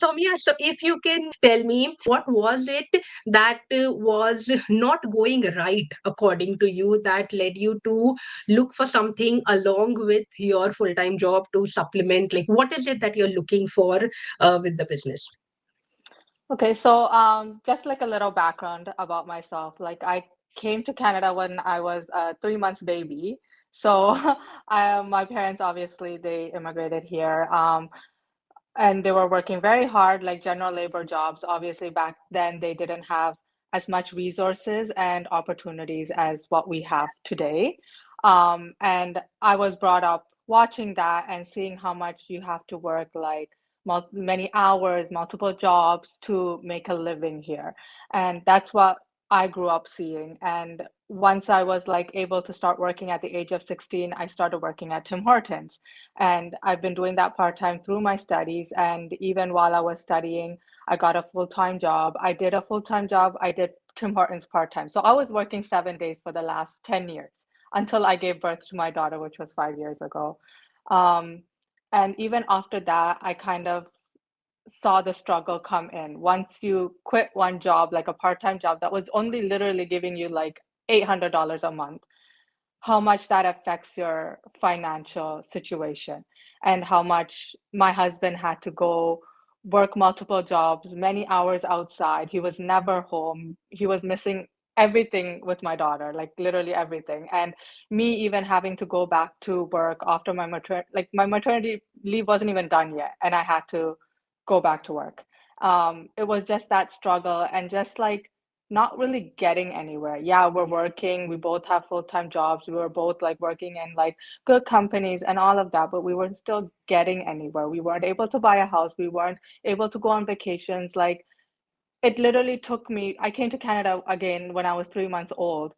Soumya, so if you can tell me what was it that was not going right according to you that led you to look for something along with your full-time job to supplement? Like, what is it that you're looking for with the business? Okay, so just like a little background about myself. Like I came to Canada when I was a 3 months baby. So my parents obviously they immigrated here, and they were working very hard, like general labor jobs. Obviously, back then they didn't have as much resources and opportunities as what we have today. And I was brought up watching that and seeing how much you have to work, like many hours, multiple jobs to make a living here. And that's what I grew up seeing. And once I was like able to start working at the age of 16, I started working at Tim Hortons. And I've been doing that part time through my studies. And even while I was studying, I got a full time job. I did a full time job. I did Tim Hortons part time. So I was working 7 days for the last 10 years until I gave birth to my daughter, which was 5 years ago. Um, and even after that, I kind of saw the struggle come in. Once you quit one job, like a part time job that was only literally giving you like $800 a month, how much that affects your financial situation, and how much my husband had to go work multiple jobs, many hours outside. He was never home. He was missing everything with my daughter, like literally everything. And me even having to go back to work after my maternity leave wasn't even done yet, and I had to go back to work. It was just that struggle and just like not really getting anywhere. Yeah, we're working, we both have full-time jobs, we were both like working in like good companies and all of that, but we weren't still getting anywhere. We weren't able to buy a house, we weren't able to go on vacations. Like it literally took me, I came to Canada again when I was 3 months old.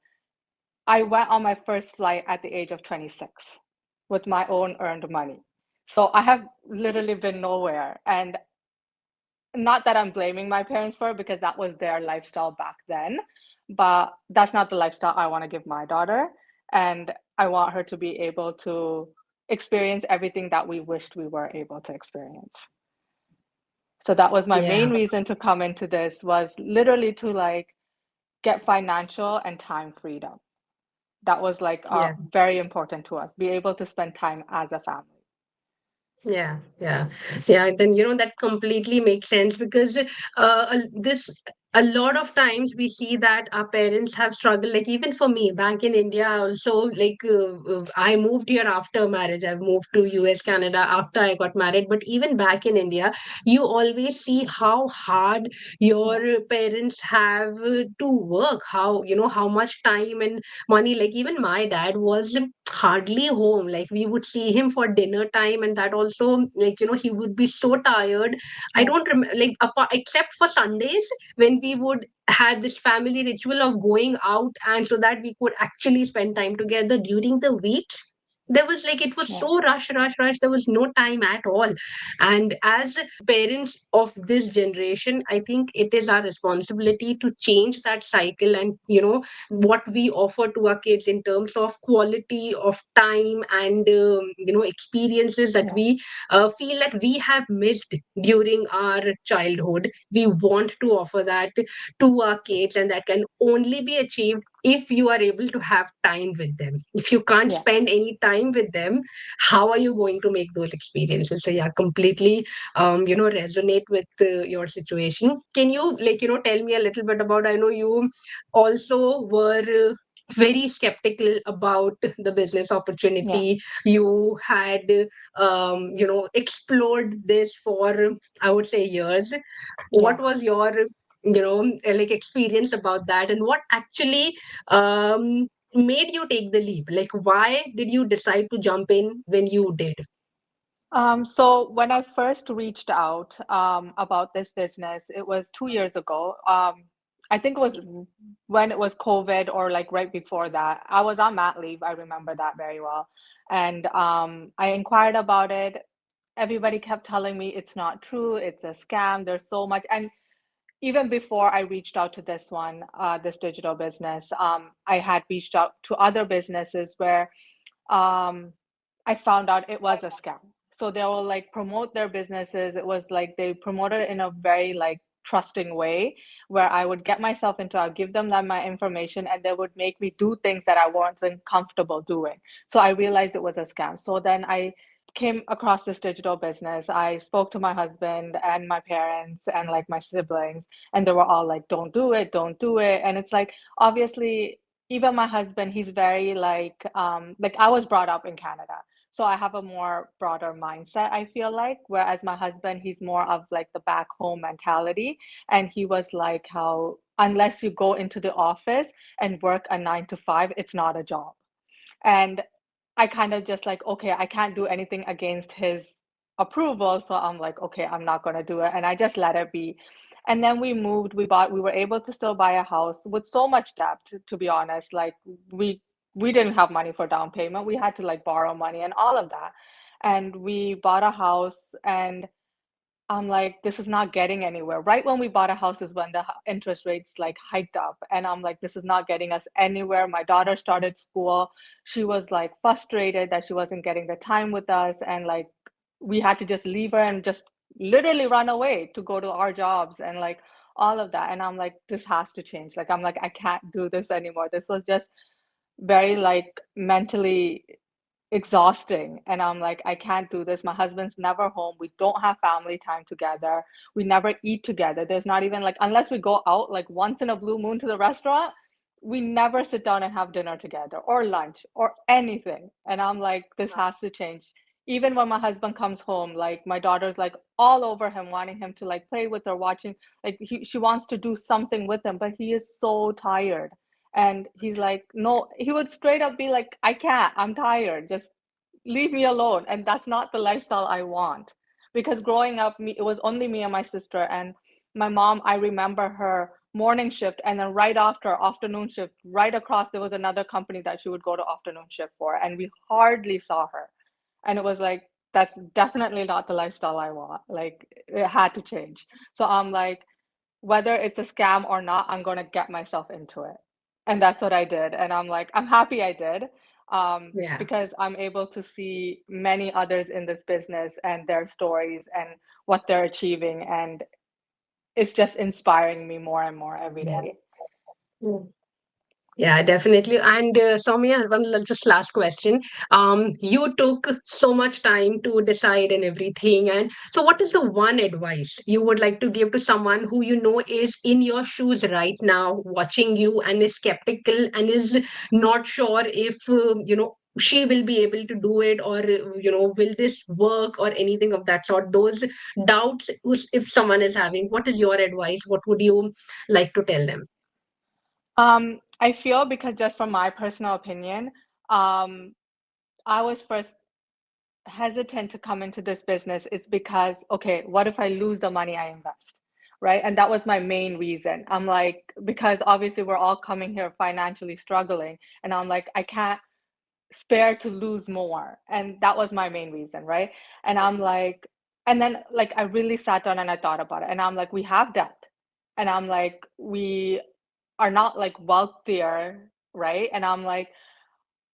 I went on my first flight at the age of 26 with my own earned money. So I have literally been nowhere. And not that I'm blaming my parents for it because that was their lifestyle back then, but that's not the lifestyle I want to give my daughter. And I want her to be able to experience everything that we wished we were able to experience. So that was my Yeah, main reason to come into this, was literally to like get financial and time freedom. That was like yeah. very important to us, be able to spend time as a family. Yeah, yeah, yeah. Then that completely makes sense because this a lot of times we see that our parents have struggled. Like even for me, back in India, I also I moved here after marriage. I've moved to US, Canada after I got married. But even back in India, you always see how hard Yeah, your parents have to work. How how much time and money. Like even my dad was hardly home. Like we would see him for dinner time, and that also, like he would be so tired. I yeah, don't remember, like apart, except for Sundays when we would have this family ritual of going out, and so that we could actually spend time together. During the weeks, there was like it was yeah, so rush. There was no time at all. And as parents of this generation, I think it is our responsibility to change that cycle, and what we offer to our kids in terms of quality of time and experiences that yeah, we feel that we have missed during our childhood. We want to offer that to our kids, and that can only be achieved if you are able to have time with them. If you can't yeah, spend any time with them, how are you going to make those experiences? So yeah, completely resonate with your situation. Can you tell me a little bit about, I know you also were very skeptical about the business yeah, opportunity. You had explored this for, I would say, years. yeah. What was your experience about that, and what actually made you take the leap? Like why did you decide to jump in when you did? So when I first reached out about this business, it was 2 years ago. I think it was when it was COVID or like right before that. I was on mat leave. I remember that very well. And I inquired about it. Everybody kept telling me it's not true, it's a scam, there's so much. And even before I reached out to this one, this digital business, I had reached out to other businesses where um, I found out it was a scam. So they will like promote their businesses. It was like they promoted it in a very like trusting way where I would get myself into, I'll give them that my information and they would make me do things that I wasn't comfortable doing. So I realized it was a scam. So then I came across this digital business. I spoke to my husband and my parents and like my siblings, and they were all like, don't do it, don't do it. And it's like, obviously, even my husband, he's very like I was brought up in Canada. So I have a more broader mindset, I feel like. Whereas my husband, he's more of like the back home mentality. And he was like, how unless you go into the office and work a 9 to 5, it's not a job. And I kind of just like, okay, I can't do anything against his approval. So I'm like, okay, I'm not going to do it. And I just let it be. And then we moved, we were able to still buy a house with so much debt, to be honest. Like we we didn't have money for down payment. We had to like borrow money and all of that. And we bought a house, and I'm like, this is not getting anywhere. Right when we bought a house is when the interest rates like hiked up. And I'm like, this is not getting us anywhere. My daughter started school. She was like frustrated that she wasn't getting the time with us. And like, we had to just leave her and just literally run away to go to our jobs and like all of that. And I'm like, this has to change. Like, I'm like, I can't do this anymore. This was just very like mentally exhausting. And I'm like, I can't do this. My husband's never home. We don't have family time together. We never eat together. There's not even like, unless we go out like once in a blue moon to the restaurant, we never sit down and have dinner together or lunch or anything. And I'm like, this has to change. Even when my husband comes home, like my daughter's like all over him, wanting him to like play with her, watching, like she wants to do something with him, but he is so tired. And he's like, no, he would straight up be like, I can't, I'm tired, just leave me alone. And that's not the lifestyle I want. Because growing up, it was only me and my sister. And my mom, I remember her morning shift, and then right after afternoon shift, right across, there was another company that she would go to afternoon shift for. And we hardly saw her. And it was like, that's definitely not the lifestyle I want. Like, it had to change. So I'm like, whether it's a scam or not, I'm going to get myself into it. And that's what I did. And I'm like, I'm happy I did, Yeah. because I'm able to see many others in this business and their stories and what they're achieving. And it's just inspiring me more and more every day. Yeah. Yeah, definitely. And Soumya, just last question. You took so much time to decide and everything. And so, what is the one advice you would like to give to someone who you know is in your shoes right now, watching you, and is skeptical and is not sure if she will be able to do it, or will this work or anything of that sort? Those doubts, if someone is having, what is your advice? What would you like to tell them? I feel, because just from my personal opinion, um, I was first hesitant to come into this business is because, okay, what if I lose the money I invest? Right. And that was my main reason. I'm like, because obviously we're all coming here financially struggling. And I'm like, I can't spare to lose more. And that was my main reason. Right. And I'm like, and then like I really sat down and I thought about it. And I'm like, we have debt. And I'm like, we are not like wealthier. Right. And I'm like,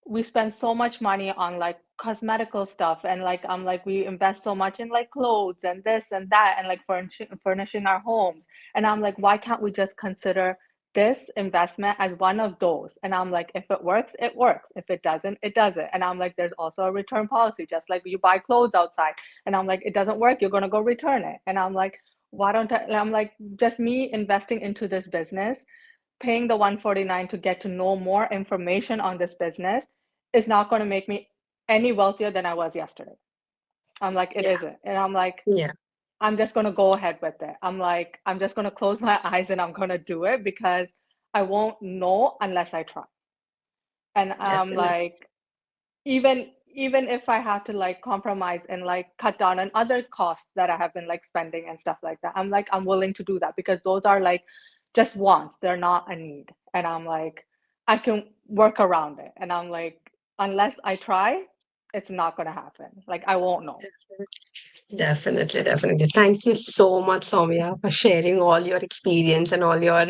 we spend so much money on like cosmetical stuff, and like I'm like, we invest so much in like clothes and this and that and like furnishing our homes. And I'm like, why can't we just consider this investment as one of those? And I'm like, if it works, it works. If it doesn't, it doesn't. And I'm like, there's also a return policy, just like you buy clothes outside. And I'm like, it doesn't work, you're going to go return it. And I'm like, why don't I? I'm like, just me investing into this business, paying the 149 to get to know more information on this business is not going to make me any wealthier than I was yesterday. I'm like, it Yeah. isn't. And I'm like, Yeah. I'm just going to go ahead with it. I'm like, I'm just going to close my eyes and I'm going to do it because I won't know unless I try. And I'm Definitely. like, even if I have to like compromise and like cut down on other costs that I have been like spending and stuff like that, I'm like, I'm willing to do that because those are like just wants, they're not a need. And I'm like, I can work around it. And I'm like, unless I try, it's not going to happen. Like, I won't know. Definitely, definitely. Thank you so much, Soumya, for sharing all your experience and all your,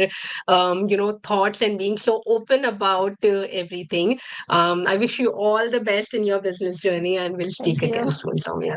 thoughts and being so open about everything. I wish you all the best in your business journey, and we'll speak Thank again you. soon, Soumya.